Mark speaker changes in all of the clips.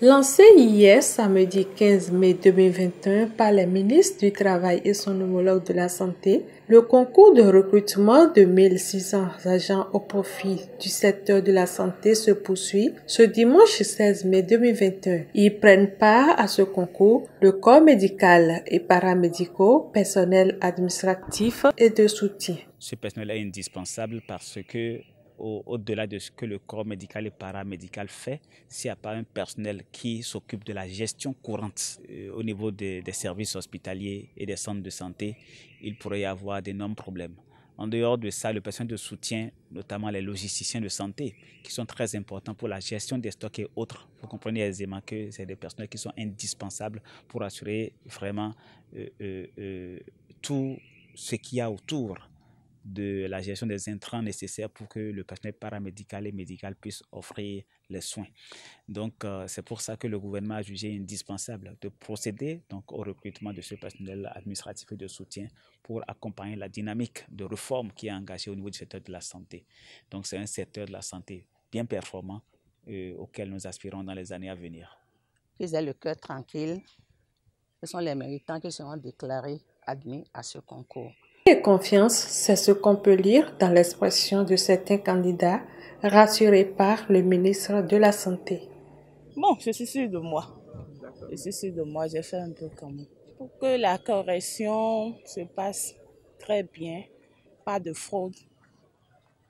Speaker 1: Lancé hier samedi 15 mai 2021 par les ministres du Travail et son homologue de la Santé, le concours de recrutement de 1600 agents au profit du secteur de la santé se poursuit ce dimanche 16 mai 2021. Ils prennent part à ce concours le corps médical et paramédicaux, personnel administratif et de soutien.
Speaker 2: Ce personnel est indispensable parce que au-delà de ce que le corps médical et paramédical fait, s'il n'y a pas un personnel qui s'occupe de la gestion courante au niveau des services hospitaliers et des centres de santé, il pourrait y avoir d'énormes problèmes. En dehors de ça, le personnel de soutien, notamment les logisticiens de santé, qui sont très importants pour la gestion des stocks et autres. Vous comprenez aisément que c'est des personnels qui sont indispensables pour assurer vraiment tout ce qu'il y a autour de la gestion des intrants nécessaires pour que le personnel paramédical et médical puisse offrir les soins. Donc, c'est pour ça que le gouvernement a jugé indispensable de procéder donc, au recrutement de ce personnel administratif et de soutien pour accompagner la dynamique de réforme qui est engagée au niveau du secteur de la santé. Donc, c'est un secteur de la santé bien performant auquel nous aspirons dans les années à venir.
Speaker 3: Qu'ils aient le cœur tranquille, ce sont les méritants qui seront déclarés admis à ce concours.
Speaker 1: Et confiance, c'est ce qu'on peut lire dans l'expression de certains candidats rassurés par le ministre de la Santé.
Speaker 4: Bon, je suis sûre de moi. Je suis sûre de moi, j'ai fait un peu comme pour que la correction se passe très bien, pas de fraude,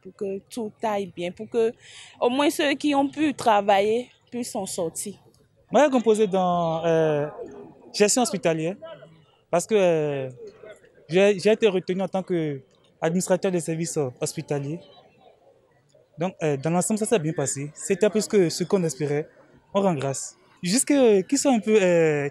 Speaker 4: pour que tout aille bien, pour que au moins ceux qui ont pu travailler puissent en sortir.
Speaker 5: Moi, j'ai composé dans gestion hospitalière parce que j'ai été retenu en tant qu'administrateur des services hospitaliers. Donc, dans l'ensemble, ça s'est bien passé. C'était plus que ce qu'on espérait. On rend grâce. Juste qu'ils soient un peu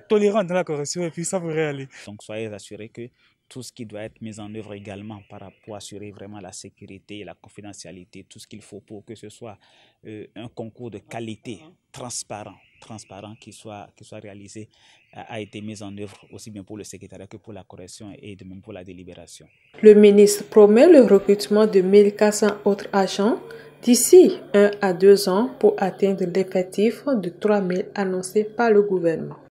Speaker 5: tolérants dans la correction et puis ça pourrait aller.
Speaker 2: Donc, soyez assurés que tout ce qui doit être mis en œuvre également pour assurer vraiment la sécurité et la confidentialité, tout ce qu'il faut pour que ce soit un concours de qualité transparent qui soit réalisé, a été mis en œuvre aussi bien pour le secrétariat que pour la correction et de même pour la délibération.
Speaker 1: Le ministre promet le recrutement de 1400 autres agents d'ici 1 à 2 ans pour atteindre l'effectif de 3000 annoncé par le gouvernement.